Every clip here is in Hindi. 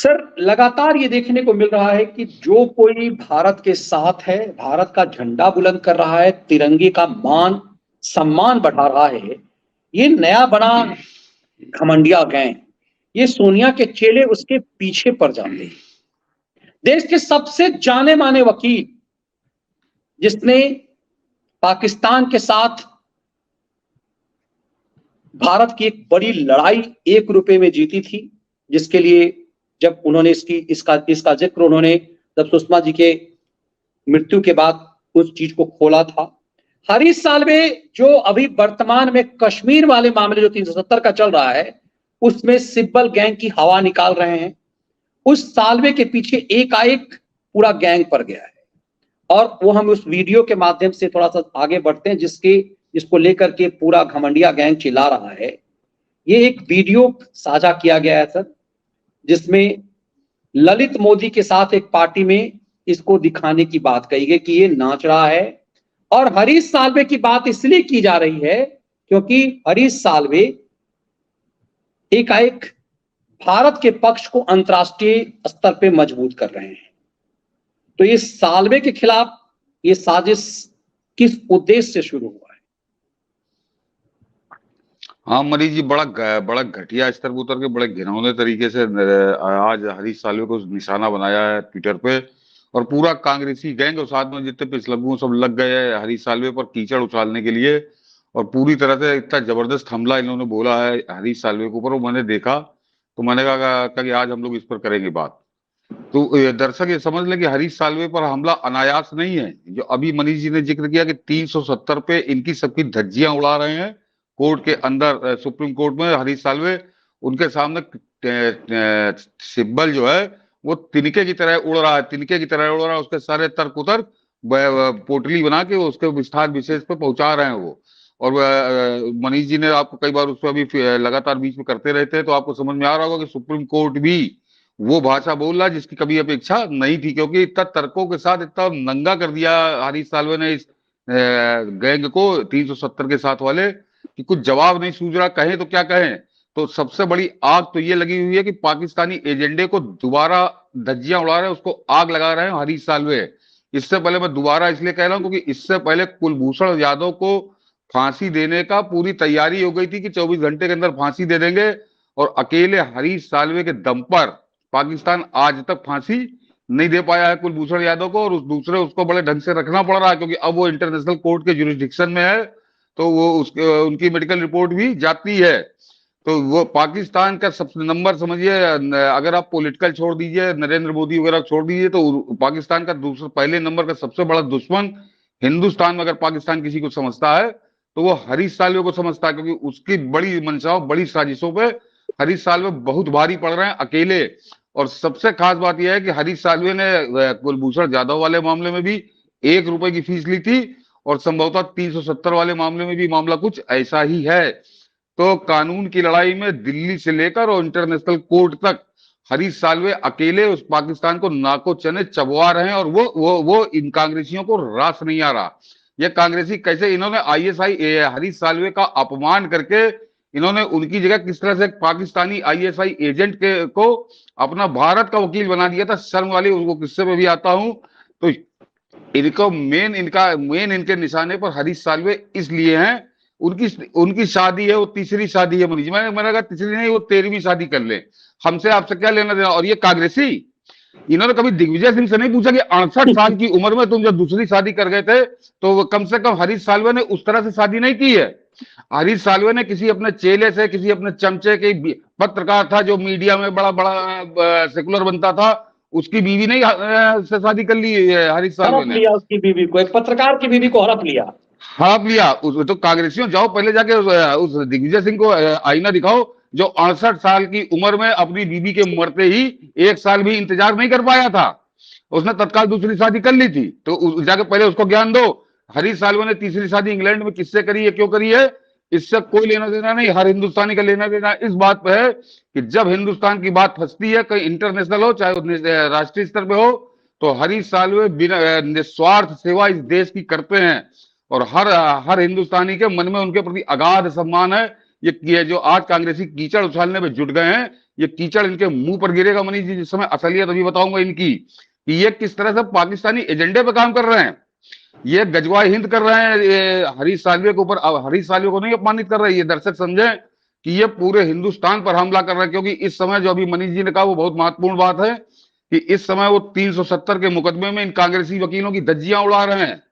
सर लगातार ये देखने को मिल रहा है कि जो कोई भारत के साथ है, भारत का झंडा बुलंद कर रहा है, तिरंगे का मान सम्मान बढ़ा रहा है, ये नया बना घमंडिया गैंग, ये सोनिया के चेले उसके पीछे पड़ जाते हैं। देश के सबसे जाने माने वकील, जिसने पाकिस्तान के साथ भारत की एक बड़ी लड़ाई 1 रुपए में जीती थी, जिसके लिए जब उन्होंने इसका जिक्र उन्होंने जब सुषमा जी के मृत्यु के बाद उस चीज को खोला था। हरीश साल्वे जो अभी वर्तमान में कश्मीर वाले मामले जो 370 का चल रहा है, उसमें सिब्बल गैंग की हवा निकाल रहे हैं। उस साल्वे के पीछे एकाएक पूरा गैंग पड़ गया है और वो हम उस वीडियो के माध्यम से थोड़ा सा आगे बढ़ते हैं, जिसको लेकर के पूरा घमंडिया गैंग चिल्ला रहा है। ये एक वीडियो साझा किया गया है सर, जिसमें ललित मोदी के साथ एक पार्टी में इसको दिखाने की बात कही गई कि ये नाच रहा है। और हरीश साल्वे की बात इसलिए की जा रही है क्योंकि हरीश साल्वे एकाएक भारत के पक्ष को अंतर्राष्ट्रीय स्तर पे मजबूत कर रहे हैं। तो ये साल्वे के खिलाफ ये साजिश किस उद्देश्य से शुरू हुआ है? हाँ मनीष जी, बड़ा घटिया स्तर पर उतर के बड़े घिनौने तरीके से आज हरीश साल्वे को निशाना बनाया है ट्विटर पे, और पूरा कांग्रेसी गैंग और साथ में जितने पिछलग्गू सब लग गए हैं हरीश साल्वे पर कीचड़ उछालने के लिए। और पूरी तरह से इतना जबरदस्त हमला इन्होंने बोला है हरीश साल्वे के ऊपर, वो मैंने देखा तो मैंने कहा कि आज हम लोग इस पर करेंगे बात। तो दर्शक ये समझ लें कि हरीश साल्वे पर हमला अनायास नहीं है। जो अभी मनीष जी ने जिक्र किया कि 370 पे इनकी सबकी धज्जियां उड़ा रहे हैं कोर्ट के अंदर, सुप्रीम कोर्ट में हरीश साल्वे, उनके सामने सिब्बल जो है वो तिनके की तरह उड़ रहा है, तिनके की तरह उड़ रहा है। उसके सारे तर्क उतर पोटली बना के उसके विस्तार विशेष पे पहुंचा रहे हैं वो। और मनीष जी ने आपको कई बार उस पर अभी लगातार बीच में करते रहते हैं, तो आपको समझ में आ रहा होगा कि सुप्रीम कोर्ट भी वो भाषा बोल रहा है जिसकी कभी अपेक्षा नहीं थी, क्योंकि इतना तर्कों के साथ इतना नंगा कर दिया हरीश साल्वे ने इस गैंग को 370 के साथ वाले कि कुछ जवाब नहीं सूझ रहा, कहें तो क्या कहें। तो सबसे बड़ी आग तो ये लगी हुई है कि पाकिस्तानी एजेंडे को दोबारा धज्जियां उड़ा रहे हैं, उसको आग लगा रहे हैं हरीश साल्वे। इससे पहले मैं दोबारा इसलिए कह रहा हूं क्योंकि इससे पहले कुलभूषण यादव को फांसी देने का पूरी तैयारी हो गई थी कि 24 घंटे के अंदर फांसी दे देंगे, और अकेले हरीश साल्वे के दम पर पाकिस्तान आज तक फांसी नहीं दे पाया है कुलभूषण यादव को। और उसको बड़े ढंग से रखना पड़ रहा है क्योंकि अब वो इंटरनेशनल कोर्ट के जुरिस्डिक्शन में है, तो वो उनकी मेडिकल रिपोर्ट भी जाती है। तो वो पाकिस्तान का सबसे नंबर समझिए, अगर आप पॉलिटिकल छोड़ दीजिए, नरेंद्र मोदी वगैरह छोड़ दीजिए, तो पाकिस्तान का पहले नंबर का सबसे बड़ा दुश्मन हिंदुस्तान में अगर पाकिस्तान किसी को समझता है तो वो हरीश साल्वे को समझता है, क्योंकि उसकी बड़ी मंशाओं बड़ी साजिशों पे हरीश साल्वे बहुत भारी पड़ रहे हैं अकेले। और सबसे खास बात यह है कि हरीश साल्वे ने कुलभूषण यादव वाले मामले में भी 1 रुपए की फीस ली थी, और संभवतः 370 वाले मामले में भी मामला कुछ ऐसा ही है। तो कानून की लड़ाई में दिल्ली से लेकर और इंटरनेशनल कोर्ट तक हरीश साल्वे अकेले उस पाकिस्तान को नाको चने चबवा रहे हैं, और वो इन कांग्रेसियों को रास नहीं आ रहा। ये कांग्रेसी कैसे, इन्होंने आईएसआई हरीश साल्वे का अपमान करके इन्होंने उनकी जगह किस तरह से पाकिस्तानी आईएसआई एजेंट को अपना भारत का वकील बना दिया था। शर्म वाली, उनको किस्से में भी आता हूं। तो इनको मेन इनके निशाने पर हरीश साल्वे इसलिए हैं, उनकी शादी है, वो तीसरी शादी है मनीष, मैंने कहा तीसरी नहीं, वो 13वीं शादी कर ले, हमसे आपसे क्या लेना देना। और ये कांग्रेसी, इन्होंने कभी दिग्विजय सिंह से नहीं पूछा कि 68 साल की उम्र में तुम जब दूसरी शादी कर गए थे तो कम से कम हरीश साल्वे ने उस तरह से शादी नहीं की है। हरीश साल्वे ने किसी अपने चेले से, किसी अपने चमचे के पत्रकार था जो मीडिया में बड़ा बड़ा सेकुलर बनता था, उसकी बीवी नहीं से शादी कर ली हरीश साल्वे ने। उसकी बीवी को, एक पत्रकार की बीवी को हड़प लिया। तो कांग्रेसियों जाओ पहले जाके उस दिग्विजय सिंह को आईना दिखाओ जो 68 साल की उम्र में अपनी बीवी के मरते ही 1 साल भी इंतजार नहीं कर पाया था, उसने तत्काल दूसरी शादी कर ली थी। तो जाके पहले उसको ज्ञान दो। हरीश साल्वे ने तीसरी शादी इंग्लैंड में किससे करी है, क्यों करी है, इससे कोई लेना देना नहीं। हर हिंदुस्तानी का लेना देना इस बात पे है कि जब हिंदुस्तान की बात फंसती है, कहीं इंटरनेशनल हो चाहे राष्ट्रीय स्तर पे हो, तो हरीश साल्वे बिना निस्वार्थ सेवा इस देश की करते हैं, और हर हिंदुस्तानी के मन में उनके प्रति अगाध सम्मान है। ये जो आज कांग्रेसी कीचड़ उछालने में जुट गए हैं, ये कीचड़ इनके मुंह पर गिरेगा मनीष जी जिस समय असलियत अभी बताऊंगा इनकी, कि ये किस तरह से पाकिस्तानी एजेंडे पे काम कर रहे हैं। ये गजवा हिंद कर रहे हैं, ये हरीश साल्वे के ऊपर, हरीश साल्वे को नहीं अपमानित कर रहे हैं, ये दर्शक समझे कि ये पूरे हिंदुस्तान पर हमला कर रहे हैं। क्योंकि इस समय जो अभी मनीष जी ने कहा वो बहुत महत्वपूर्ण बात है कि इस समय वो 370 के मुकदमे में इन कांग्रेसी वकीलों की धज्जियां उड़ा रहे हैं।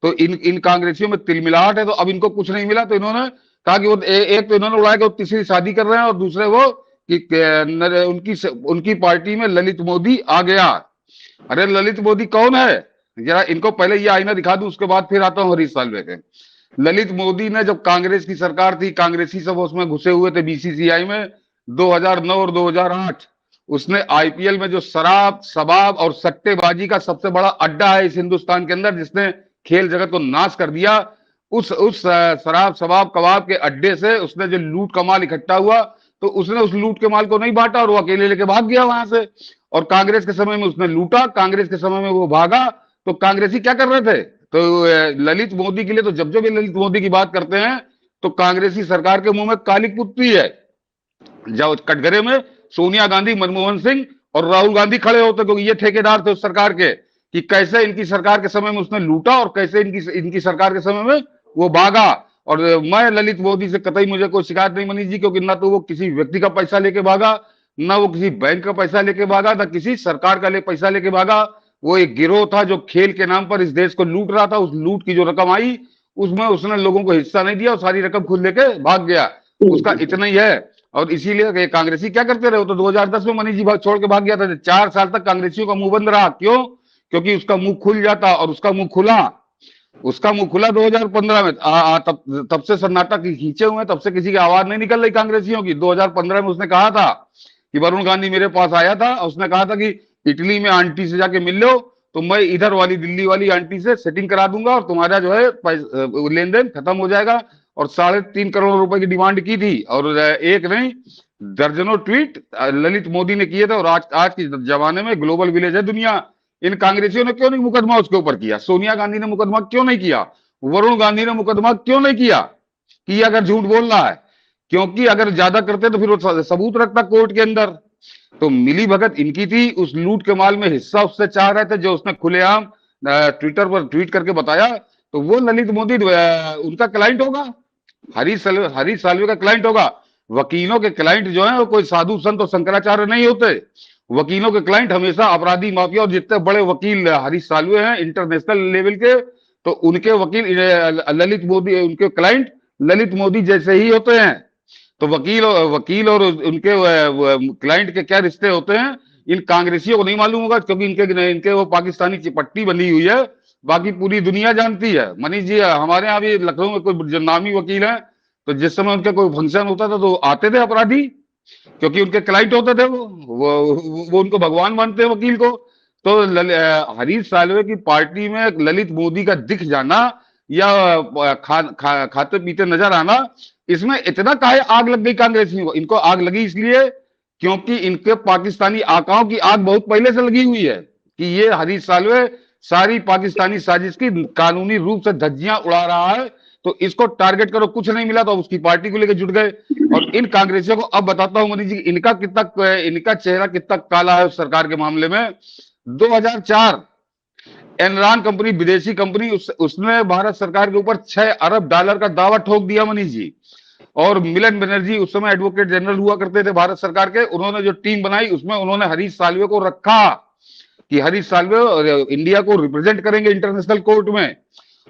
तो इन कांग्रेसियों में तिलमिलाहट है, तो अब इनको कुछ नहीं मिला तो इन्होंने कहा कि वो एक तो इन्होंने उड़ाया कि वो तीसरी शादी कर रहे हैं, और दूसरे वो कि उनकी पार्टी में ललित मोदी आ गया। अरे ललित मोदी कौन है, जरा इनको पहले ये आईना दिखा दूं, उसके बाद फिर आता हूं हरीश साल्वे के। ललित मोदी ने जब कांग्रेस की सरकार थी, कांग्रेसी सब उसमें घुसे हुए थे बीसीसीआई में 2009 और 2008, उसने आईपीएल में जो शराब शबाब और सट्टेबाजी का सबसे बड़ा अड्डा है इस हिंदुस्तान के अंदर, जिसने खेल जगत को नाश कर दिया, उस शराब शबाब कबाब के अड्डे से उसने जो लूट का माल इकट्ठा हुआ, तो उसने उस लूट के माल को नहीं बांटा और वो अकेले लेके भाग गया वहां से। और कांग्रेस के समय में उसने लूटा, कांग्रेस के समय में वो भागा। तो कांग्रेसी क्या कर रहे थे, तो ललित मोदी के लिए, तो जब जब ये ललित मोदी की बात करते हैं तो कांग्रेसी सरकार के मुंह में काली कुत्ती है। जब कटघरे में सोनिया गांधी, मनमोहन सिंह और राहुल गांधी खड़े होते, क्योंकि ये ठेकेदार थे उस सरकार के, कि कैसे इनकी सरकार के समय में उसने लूटा और कैसे इनकी सरकार के समय में वो भागा। और मैं ललित मोदी से कतई मुझे कोई शिकायत नहीं मनीष जी, क्योंकि ना तो वो किसी व्यक्ति का पैसा लेके भागा, ना वो किसी बैंक का पैसा लेके भागा, ना किसी सरकार का पैसा लेके भागा। वो एक गिरोह था जो खेल के नाम पर इस देश को लूट रहा था। उस लूट की जो रकम आई उसमें उसने लोगों को हिस्सा नहीं दिया और सारी रकम खुद लेके भाग गया। उसका इतना ही है। और इसीलिए कांग्रेसी क्या करते रहे, तो 2010 में मनीष जी छोड़ के भाग गया था। 4 साल तक कांग्रेसियों का मुंह बंद रहा, क्यों? क्योंकि उसका मुंह खुल जाता, और उसका मुंह खुला 2015 में। तब से सन्नाटा खींचे हुए, तब से किसी की आवाज नहीं निकल रही कांग्रेसियों की। 2015 में उसने कहा था कि वरुण गांधी मेरे पास आया था, उसने कहा था कि इटली में आंटी से जाके मिल लो, तो मैं इधर वाली दिल्ली वाली आंटी से सेटिंग करा दूंगा और तुम्हारा जो है लेन देन खत्म हो जाएगा। और 3.5 करोड़ रुपए की डिमांड की थी, और एक नहीं दर्जनों ट्वीट ललित मोदी ने किए थे। और आज के जमाने में ग्लोबल विलेज है दुनिया, इन कांग्रेसियों ने क्यों नहीं मुकदमा उसके ऊपर किया? सोनिया गांधी ने मुकदमा क्यों नहीं किया? वरुण गांधी ने मुकदमा क्यों नहीं किया कि ये अगर झूठ बोल रहा है? क्योंकि अगर ज्यादा करते तो फिर वो सबूत रखता कोर्ट के अंदर। तो मिली भगत इनकी थी, उस लूट के माल में हिस्सा उससे चाह रहे थे, जो उसने खुलेआम ट्विटर पर ट्वीट करके बताया। तो वो ललित मोदी उनका क्लाइंट होगा, हरीश साल्वे का क्लाइंट होगा। वकीलों के क्लाइंट जो है वो कोई साधु संत और शंकराचार्य नहीं होते। वकीलों के क्लाइंट हमेशा अपराधी, माफिया, और जितने बड़े वकील हरीश साल्वे हैं इंटरनेशनल लेवल के, तो उनके वकील ललित मोदी, उनके क्लाइंट ललित मोदी जैसे ही होते हैं। तो वकील और उनके क्लाइंट के क्या रिश्ते होते हैं इन कांग्रेसियों को नहीं मालूम होगा, क्योंकि इनके वो पाकिस्तानी चिपट्टी बनी हुई है, बाकी पूरी दुनिया जानती है। मनीष जी, हमारे यहाँ भी लखनऊ में कोई जो नामी वकील है, तो जिस समय उनका कोई फंक्शन होता था तो आते थे अपराधी, क्योंकि उनके क्लाइंट होते थे। वो उनको भगवान मानते हैं वकील को। तो हरीश साल्वे की पार्टी में ललित मोदी का दिख जाना या खाते पीते नजर आना, इसमें इतना काहे आग लग गई कांग्रेसियों को? इनको आग लगी इसलिए क्योंकि इनके पाकिस्तानी आकाओं की आग बहुत पहले से लगी हुई है कि ये हरीश साल्वे सारी पाकिस्तानी साजिश की कानूनी रूप से धज्जियां उड़ा रहा है। तो इसको टारगेट करो, कुछ नहीं मिला तो उसकी पार्टी को लेकर जुट गए। और इन कांग्रेसियों को अब बताता हूं मनीष जी, इनका चेहरा कितना काला है उस सरकार के मामले में। 2004 एनरॉन कंपनी, विदेशी कंपनी, उसने भारत सरकार के ऊपर $6 अरब का दावा ठोक दिया मनीष जी। और मिलन बनर्जी उस समय एडवोकेट जनरल हुआ करते थे भारत सरकार के, उन्होंने जो टीम बनाई उसमें उन्होंने हरीश साल्वे को रखा कि हरीश साल्वे इंडिया को रिप्रेजेंट करेंगे इंटरनेशनल कोर्ट में।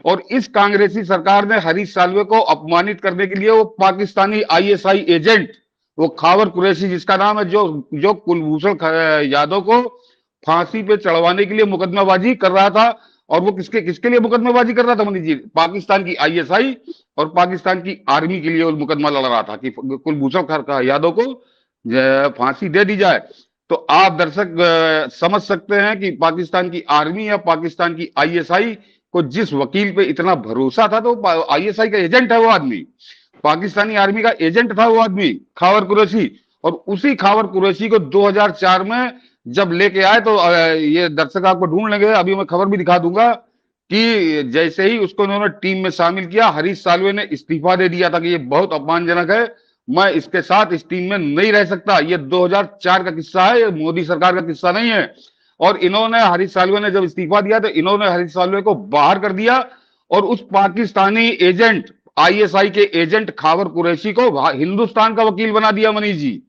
और इस कांग्रेसी सरकार ने हरीश साल्वे को अपमानित करने के लिए वो पाकिस्तानी आईएसआई एजेंट, वो खावर कुरैशी जिसका नाम है, जो कुलभूषण यादव को फांसी पे चढ़वाने के लिए मुकदमेबाजी कर रहा था। और वो किसके लिए मुकदमेबाजी कर रहा था मनीष जी? पाकिस्तान की आईएसआई और पाकिस्तान की आर्मी के लिए वो मुकदमा लड़ रहा था कि कुलभूषण यादव को फांसी दे दी जाए। तो आप दर्शक समझ सकते हैं कि पाकिस्तान की आर्मी या पाकिस्तान की आईएसआई को जिस वकील पे इतना भरोसा था, तो आईएसआई का एजेंट है वो आदमी, पाकिस्तानी आर्मी का एजेंट था वो आदमी, खावर कुरैशी। और उसी खावर कुरैशी को 2004 में जब लेके आए, तो ये दर्शक आपको ढूंढ लेंगे, अभी मैं खबर भी दिखा दूंगा कि जैसे ही उसको उन्होंने टीम में शामिल किया, हरीश साल्वे ने इस्तीफा दे दिया था कि ये बहुत अपमानजनक है मैं इसके साथ इस टीम में नहीं रह सकता। ये 2004 का किस्सा है, ये मोदी सरकार का किस्सा नहीं है। और इन्होंने, हरीश साल्वे ने जब इस्तीफा दिया तो इन्होंने हरीश साल्वे को बाहर कर दिया और उस पाकिस्तानी एजेंट, आईएसआई के एजेंट खावर कुरैशी को हिंदुस्तान का वकील बना दिया। मनीष जी,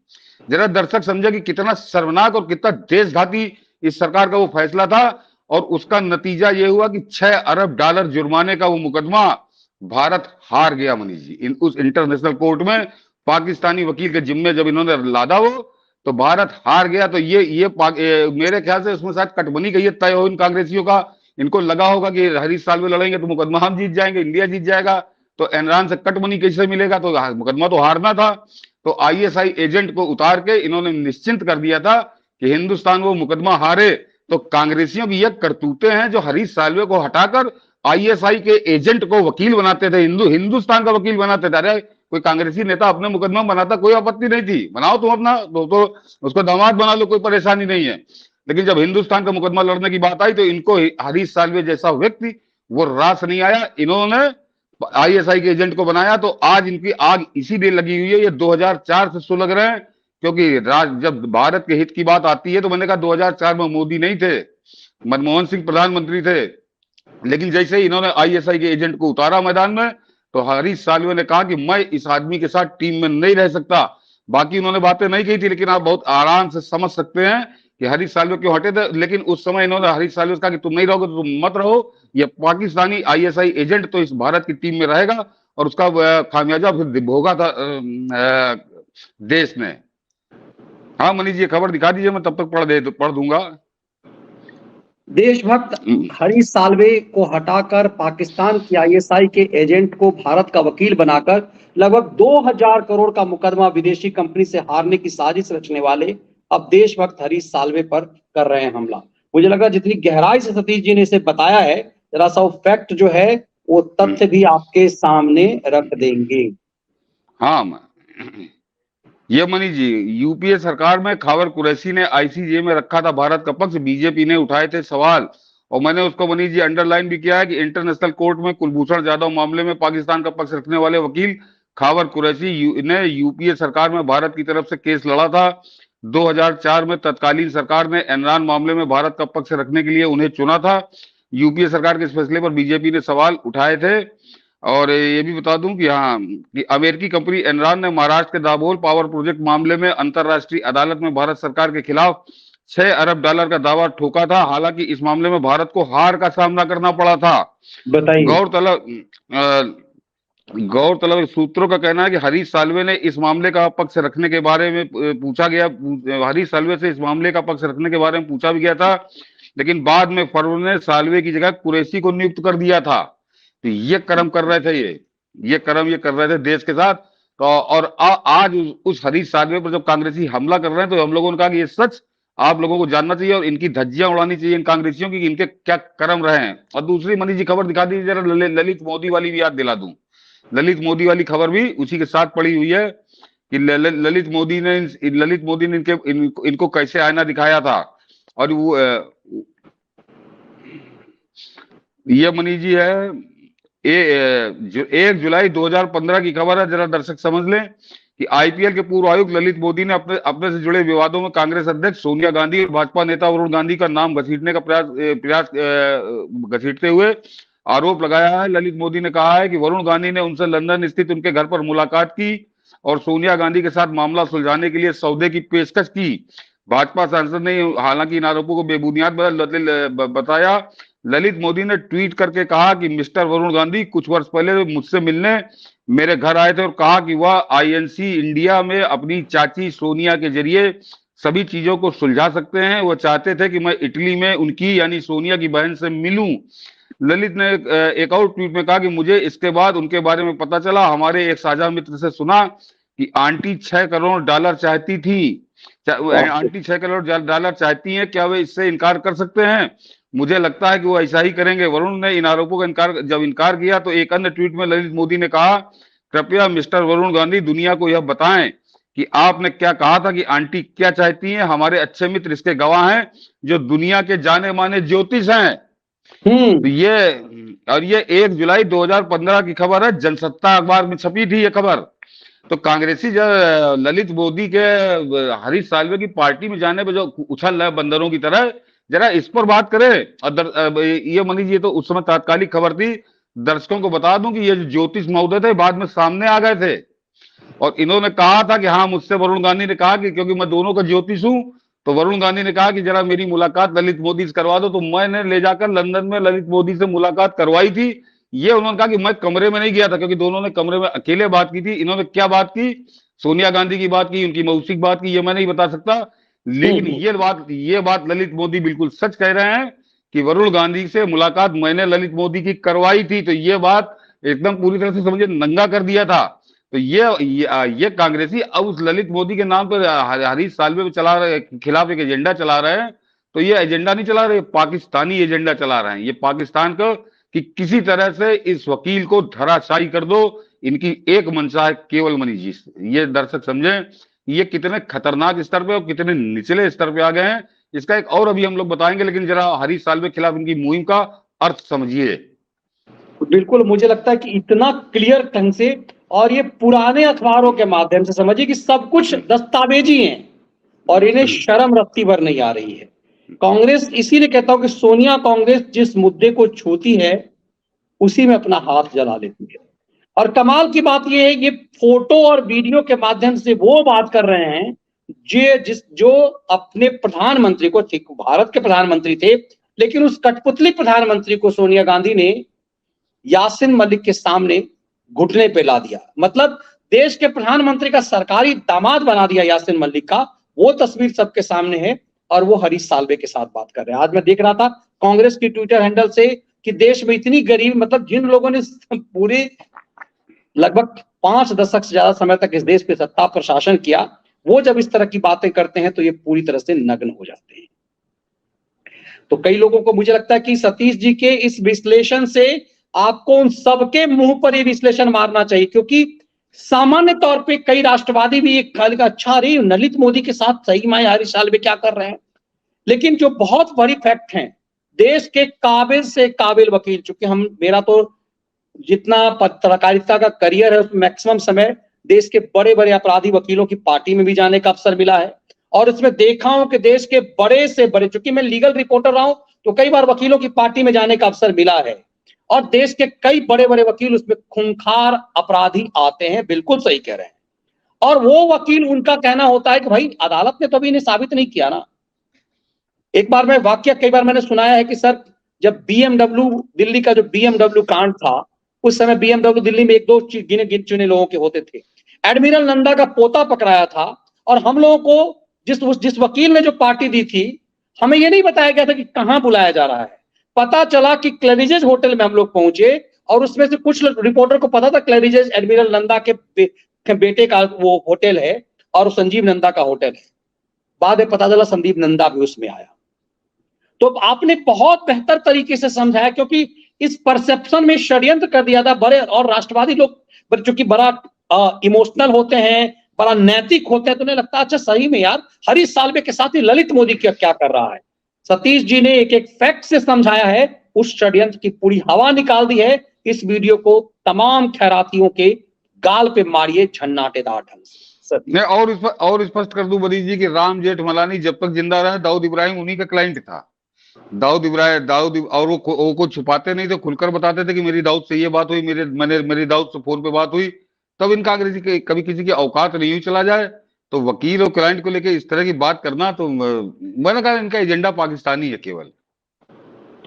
जरा दर्शक समझे कि कितना शर्मनाक और कितना देशघाती इस सरकार का वो फैसला था। और उसका नतीजा ये हुआ कि 6 अरब डॉलर जुर्माने का वो मुकदमा भारत हार गया। मनीष जी, उस इंटरनेशनल कोर्ट में पाकिस्तानी वकील के जिम्मे जब इन्होंने लादा वो, तो भारत हार गया। तो मेरे ख्याल से उसमें शायद कटबनी गई है तय हो इन कांग्रेसियों का। इनको लगा होगा कि हरीश साल्वे लड़ेंगे तो मुकदमा हम जीत जाएंगे, इंडिया जीत जाएगा, तो इमरान से कटबनी कैसे मिलेगा, तो मुकदमा तो हारना था। तो आईएसआई एजेंट को उतार के इन्होंने निश्चिंत कर दिया था कि हिंदुस्तान वो मुकदमा हारे। तो कांग्रेसियों की ये करतूतें हैं जो हरीश साल्वे को हटाकर आईएसआई के एजेंट को वकील बनाते थे, हिंदुस्तान का वकील बनाते थे। अरे कोई कांग्रेसी नेता अपने मुकदमा बनाता, कोई आपत्ति नहीं थी, बनाओ तुम अपना, तो उसको दामाद बना लो, कोई परेशानी नहीं है। लेकिन जब हिंदुस्तान का मुकदमा लड़ने की बात आई तो इनको हरीश साल्वे जैसा व्यक्ति वो रास नहीं आया। इन्होंने आईएसआई के एजेंट को बनाया। तो आज इनकी आग इसीलिए लगी हुई है, ये 2004 से सुलग रहे हैं। क्योंकि जब भारत के हित की बात आती है तो मैंने कहा 2004 में मोदी नहीं थे, मनमोहन सिंह प्रधानमंत्री थे। लेकिन जैसे ही इन्होंने आईएसआई के एजेंट को उतारा मैदान में, तो हरीश साल्वे ने कहा कि मैं इस आदमी के साथ टीम में नहीं रह सकता। बाकी उन्होंने बातें नहीं कही थी, लेकिन आप बहुत आराम से समझ सकते हैं कि हरीश साल्वे क्यों हटे थे। लेकिन उस समय इन्होंने हरीश साल्वे से कहा कि तुम नहीं रहोगे तो तुम मत रहो, ये पाकिस्तानी आईएसआई एजेंट तो इस भारत की टीम में रहेगा, और उसका खामियाजा फिर भोगा था देश ने। हाँ मनीष जी, खबर दिखा दीजिए, मैं तब तक पढ़ दूंगा। देशभक्त हरीश साल्वे को हटाकर पाकिस्तान की आईएसआई के एजेंट को भारत का वकील बनाकर लगभग 2000 करोड़ का मुकदमा विदेशी कंपनी से हारने की साजिश रचने वाले अब देशभक्त हरीश साल्वे पर कर रहे हैं हमला। मुझे लग रहा है जितनी गहराई से सतीश जी ने इसे बताया है, जरा सा फैक्ट जो है वो तथ्य भी आपके सामने रख देंगे। हाँ, ये मनीष जी, यूपीए सरकार में खावर कुरैशी ने आईसीजे में रखा था भारत का पक्ष, बीजेपी ने उठाए थे सवाल, और मैंने उसको मनीष जी अंडरलाइन भी किया है कि इंटरनेशनल कोर्ट में कुलभूषण जाधव मामले में पाकिस्तान का पक्ष रखने वाले वकील खावर कुरैशी ने यूपीए सरकार में भारत की तरफ से केस लड़ा था। 2004 में तत्कालीन सरकार ने इमरान मामले में भारत का पक्ष रखने के लिए उन्हें चुना था। यूपीए सरकार के इस फैसले पर बीजेपी ने सवाल उठाए थे। और ये भी बता दूं कि हाँ, कि अमेरिकी कंपनी एनरॉन ने महाराष्ट्र के दाभोल पावर प्रोजेक्ट मामले में अंतरराष्ट्रीय अदालत में भारत सरकार के खिलाफ 6 अरब डॉलर का दावा ठोका था। हालांकि इस मामले में भारत को हार का सामना करना पड़ा था। बताइए। गौरतलब सूत्रों का कहना है कि हरीश साल्वे ने इस मामले का पक्ष रखने के बारे में पूछा गया, हरीश साल्वे से इस मामले का पक्ष रखने के बारे में पूछा भी गया था, लेकिन बाद में फरों ने साल्वे की जगह कुरैशी को नियुक्त कर दिया था। तो ये कर्म कर रहे थे, ये कर रहे थे देश के साथ। तो और आज उस हरीश साल्वे पर जब कांग्रेसी हमला कर रहे हैं, तो हम लोगों ने कहा कि ये सच आप लोगों को जानना चाहिए और इनकी धज्जियां उड़ानी चाहिए इन कांग्रेसियों की कि इनके क्या कर्म रहे हैं। और दूसरी मनीष जी खबर दिखा दीजिए जरा, ललित मोदी वाली भी याद दिला दूं। ललित मोदी वाली खबर भी उसी के साथ पड़ी हुई है कि ललित मोदी ने इनको कैसे आईना दिखाया था। और वो ये मनीष जी है 1 जुलाई 2015 की खबर है, जरा दर्शक समझ लें कि आईपीएल के पूर्व आयुक्त ललित मोदी ने अपने से जुड़े विवादों में कांग्रेस अध्यक्ष सोनिया गांधी और भाजपा नेता वरुण गांधी का नाम घसीटने का प्रयास घसीटते हुए आरोप लगाया है। ललित मोदी ने कहा है कि वरुण गांधी ने उनसे लंदन स्थित उनके घर पर मुलाकात की और सोनिया गांधी के साथ मामला सुलझाने के लिए सौदे की पेशकश की। भाजपा सांसद ने हालांकि इन आरोपों को बेबुनियाद बताया। ललित मोदी ने ट्वीट करके कहा कि मिस्टर वरुण गांधी कुछ वर्ष पहले मुझसे मिलने मेरे घर आए थे और कहा कि वह आईएनसी इंडिया में अपनी चाची सोनिया के जरिए सभी चीजों को सुलझा सकते हैं। वह चाहते थे कि मैं इटली में उनकी यानी सोनिया की बहन से मिलूं। ललित ने एक और ट्वीट में कहा कि मुझे इसके बाद उनके बारे में पता चला, हमारे एक साझा मित्र से सुना कि आंटी 6 करोड़ डॉलर चाहती थी। आंटी 6 करोड़ डॉलर चाहती हैं, क्या वे इससे इनकार कर सकते हैं? मुझे लगता है कि वो ऐसा ही करेंगे। वरुण ने इन आरोपों का इनकार किया तो एक अन्य ट्वीट में ललित मोदी ने कहा, कृपया मिस्टर वरुण गांधी दुनिया को यह बताएं कि आपने क्या कहा था कि आंटी क्या चाहती हैं। हमारे अच्छे मित्र इसके गवाह हैं जो दुनिया के जाने माने ज्योतिष हैं। तो ये 1 जुलाई 2015 की खबर है, जनसत्ता अखबार में छपी थी ये खबर। तो कांग्रेसी जो ललित मोदी के हरीश साल्वे की पार्टी में जाने पे जो उछल रहा है बंदरों की तरह, जरा इस पर बात करें। और ये मनीष जी तो उस समय तात्कालिक खबर थी। दर्शकों को बता दूं कि ये जो ज्योतिष महोदय थे बाद में सामने आ गए थे और इन्होंने कहा था कि हाँ, मुझसे वरुण गांधी ने कहा कि क्योंकि मैं दोनों का ज्योतिष हूं, तो वरुण गांधी ने कहा कि जरा मेरी मुलाकात ललित मोदी से करवा दो। तो मैंने ले जाकर लंदन में ललित मोदी से मुलाकात करवाई थी। ये उन्होंने कहा कि मैं कमरे में नहीं गया था, क्योंकि दोनों ने कमरे में अकेले बात की थी। इन्होंने क्या बात की, सोनिया गांधी की बात की, उनकी मौसी की बात की, ये मैं नहीं बता सकता। लेकिन ये बात ललित मोदी बिल्कुल सच कह रहे हैं कि वरुण गांधी से मुलाकात मैंने ललित मोदी की करवाई थी। तो ये बात एकदम पूरी तरह से समझिए नंगा कर दिया था। तो ये कांग्रेसी अब उस ललित मोदी के नाम पर हरीश साल्वे चला रहे, खिलाफ एक एजेंडा चला रहे हैं। तो ये एजेंडा नहीं चला रहे, पाकिस्तानी एजेंडा चला रहे हैं। ये पाकिस्तान को कि किसी तरह से इस वकील को धराशायी कर दो, इनकी एक मंशा है केवल मनीष जी। ये दर्शक समझें ये कितने खतरनाक स्तर पे और कितने निचले स्तर पे आ गए हैं। इसका एक और अभी हम लोग बताएंगे, लेकिन जरा हरीश साल्वे के खिलाफ इनकी मुहिम का अर्थ समझिए। बिल्कुल, मुझे लगता है कि इतना क्लियर ढंग से, और ये पुराने अखबारों के माध्यम से समझिए कि सब कुछ दस्तावेजी है और इन्हें शर्म रत्ती भर नहीं आ रही है। कांग्रेस, इसीलिए कहता हूं कि सोनिया कांग्रेस जिस मुद्दे को छूती है उसी में अपना हाथ जला लेती है। और कमाल की बात यह है, ये फोटो और वीडियो के माध्यम से वो बात कर रहे हैं जो अपने प्रधानमंत्री को, ठीक भारत के प्रधानमंत्री थे, लेकिन उस कठपुतली प्रधानमंत्री को सोनिया गांधी ने यासीन मलिक के सामने घुटने पे ला दिया। मतलब देश के प्रधानमंत्री का सरकारी दामाद बना दिया यासीन मलिक का। वो तस्वीर सबके सामने है और वो हरीश साल्वे के साथ बात कर रहे हैं। आज मैं देख रहा था कांग्रेस की ट्विटर हैंडल से कि देश में इतनी गरीब, मतलब जिन लोगों ने पूरे लगभग 5 दशक से ज्यादा समय तक इस देश पे सत्ता प्रशासन किया, वो जब इस तरह की बातें करते हैं तो ये पूरी तरह से नग्न हो जाते हैं। तो कई लोगों को, मुझे लगता है कि सतीश जी के इस विश्लेषण से आपको उन सबके मुंह पर ये विश्लेषण मारना चाहिए, क्योंकि सामान्य तौर पे कई राष्ट्रवादी भी एक ख्याल का, अच्छा अरे ललित मोदी के साथ सही में हरीश साल्वे क्या कर रहे हैं। लेकिन जो बहुत बड़ी फैक्ट है, देश के काबिल से काबिल वकील, चूंकि मेरा तो जितना पत्रकारिता का करियर है उसमें मैक्सिमम समय देश के बड़े बड़े अपराधी वकीलों की पार्टी में भी जाने का अवसर मिला है। और इसमें देखा हूं कि देश के बड़े से बड़े, चूंकि मैं लीगल रिपोर्टर रहा हूं, तो कई बार वकीलों की पार्टी में जाने का अवसर मिला है। और देश के कई बड़े बड़े वकील उसमें खूंखार अपराधी आते हैं, बिल्कुल सही कह रहे हैं। और वो वकील, उनका कहना होता है कि भाई अदालत ने तो अभी इन्हें साबित नहीं किया ना। एक बार मैं वाक्य कई बार मैंने सुनाया है कि सर, जब बीएमडब्ल्यू दिल्ली का जो बीएमडब्ल्यू कांड था, उस समय बीएमडब्ल्यू दिल्ली में एक दो गिने चुने लोगों के होते थे। एडमिरल नंदा का पोता पकड़ाया था और हम लोगों को जिस वकील ने जो पार्टी दी थी, हमें यह नहीं बताया गया था कि कहां बुलाया जा रहा है। पता चला कि क्लैरिजेज होटल में हम लोग पहुंचे और उसमें से कुछ रिपोर्टर को पता था क्लैरिजेज एडमिरल नंदा के बेटे का वो होटल है और संजीव नंदा का होटल है। बाद में पता चला संदीप नंदा भी उसमें आया। तो आपने बहुत बेहतर तरीके से समझाया, क्योंकि इस परसेप्शन में षड्यंत्र कर दिया था। बड़े और राष्ट्रवादी लोग चूंकि बड़ा इमोशनल होते हैं, बड़ा नैतिक होते हैं, तो उन्हें लगता है अच्छा सही में यार हरीश साल्वे के साथ ही ललित मोदी क्या कर रहा है। सतीश जी ने एक एक फैक्ट से समझाया है, उस षड्यंत्र की पूरी हवा निकाल दी है। इस वीडियो को तमाम खैरातियों के गाल पे मारिए झन्नाटेदार ढंग से। मैं और स्पष्ट कर दूं मनीष जी कि राम जेठमलानी जब तक जिंदा रहे, दाऊद इब्राहिम उन्हीं का क्लाइंट था। दाऊद और वो कुछ छुपाते नहीं थे, खुलकर बताते थे कि मेरी दाऊद से ये बात हुई, मेरी दाऊद से फोन पे बात हुई। तब इनका अगर कभी किसी की औकात नहीं हुई चला जाए तो वकील और क्लाइंट को लेकर इस तरह की बात करना, तो मैंने कहा इनका एजेंडा पाकिस्तानी है केवल।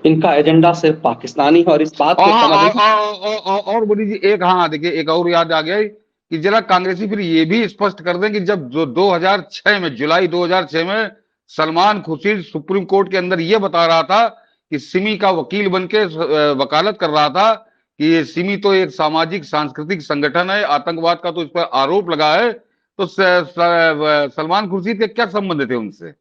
इनका एजेंडा सिर्फ पाकिस्तानी है और इस बात को समझ। और बोली जी एक, हाँ देखिए एक और याद आ गया कि जरा कांग्रेसी फिर ये भी स्पष्ट कर दें कि जब 2006 में, जुलाई 2006 में सलमान खुर्शीद सुप्रीम कोर्ट के अंदर ये बता रहा था कि सिमी का वकील बनके वकालत कर रहा था कि ये सिमी तो एक सामाजिक सांस्कृतिक संगठन है, आतंकवाद का तो इस पर आरोप लगा है, तो सलमान खुर्शीद के क्या संबंध थे उनसे,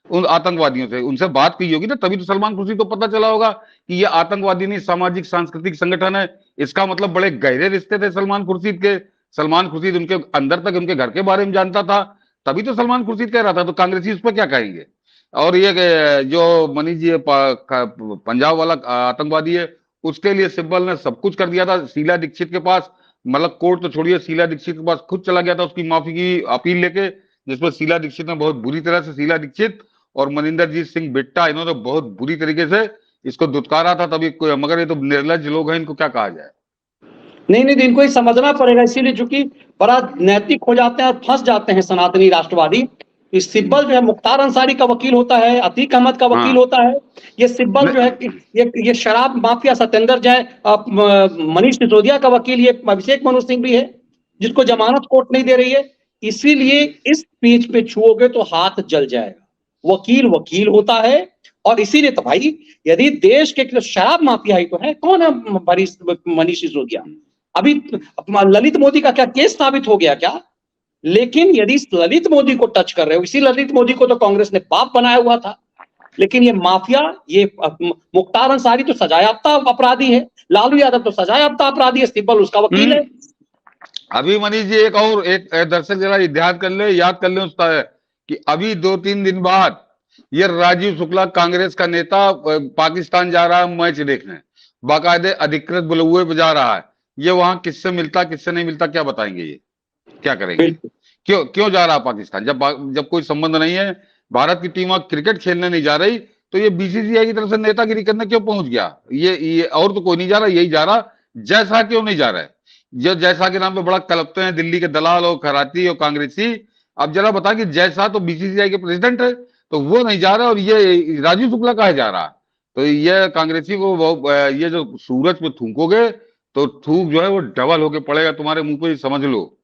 उन आतंकवादियों से? उनसे बात की होगी ना, तभी तो सलमान खुर्शीद को पता चला होगा कि ये आतंकवादी नहीं सामाजिक सांस्कृतिक संगठन है। इसका मतलब बड़े गहरे रिश्ते थे सलमान खुर्शीद के। सलमान खुर्शीद उनके अंदर तक उनके घर के बारे में जानता था, तभी तो सलमान खुर्शीद कह रहा था। तो कांग्रेसी उस पर क्या कहेंगे? और ये जो मनीष जी पंजाब वाला आतंकवादी है, उसके लिए सिब्बल ने सब कुछ कर दिया था। शीला दीक्षित के पास मतलब कोर्ट तो छोड़िए, शीला दीक्षित के पास खुद चला गया था उसकी माफी की अपील लेके, जिसमें शीला दीक्षित ने बहुत बुरी तरह से, शीला दीक्षित और मनिंदरजीत सिंह बिट्टा, इन्होंने बहुत बुरी तरीके से इसको दुत्कारा था तभी, मगर ये तो निर्लज्ज लोग हैं, इनको क्या कहा जाए। नहीं नहीं, इनको ही समझना पड़ेगा, इसीलिए चूंकि बड़ा नैतिक हो जाते हैं और फंस जाते हैं सनातनी राष्ट्रवादी। इस सिब्बल जो है मुख्तार अंसारी का वकील होता है, अतीक अहमद का वकील हाँ। होता है। ये सिब्बल जो है ये शराब माफिया सत्येंद्र जैन, मनीष सिसोदिया का वकील ये अभिषेक मनु सिंह भी है, जिसको जमानत कोर्ट नहीं दे रही है। इसीलिए इस पेज पे छुओगे तो हाथ जल जाएगा। वकील वकील होता है, और इसीलिए तो भाई, यदि देश के शराब माफिया ही तो है, कौन है मनीष सिसोदिया? अभी ललित मोदी का क्या केस साबित हो गया क्या? लेकिन यदि ललित मोदी को टच कर रहे हो, इसी ललित मोदी को तो कांग्रेस ने बाप बनाया हुआ था। लेकिन ये माफिया, ये मुख्तार अंसारी तो सजायाफ्ता अपराधी है, लालू यादव तो सजायाफ्ता अपराधी है, सिब्बल उसका वकील है। अभी मनीष जी एक दर्शक जरा याद कर ले उसका है कि अभी 2-3 दिन बाद ये राजीव शुक्ला कांग्रेस का नेता पाकिस्तान जा रहा है मैच देखने, बाकायदे अधिकृत बुलौए बजा रहा है। ये वहां किससे मिलता किससे नहीं मिलता क्या बताएंगे, ये क्या करेंगे? क्यों क्यों जा रहा है पाकिस्तान? जब कोई संबंध नहीं है, भारत की टीम क्रिकेट खेलने नहीं जा रही, तो ये बीसीसीआई की तरफ से नेतागिरी करने क्यों पहुंच गया? ये और तो कोई नहीं जा रहा, यही जा रहा। जैसा क्यों नहीं जा रहा है? जो जैसा के नाम पे बड़ा कलपते हैं दिल्ली के दलाल और खराती और कांग्रेसी। अब जरा बता कि जैसा तो बीसीसीआई के प्रेसिडेंट है, तो वो नहीं जा रहा और ये राजीव शुक्ला कहा जा रहा। तो ये कांग्रेसी को ये जो सूरज पे थूकोगे तो थूक जो है वो डबल होके पड़ेगा तुम्हारे मुंह पे, समझ लो।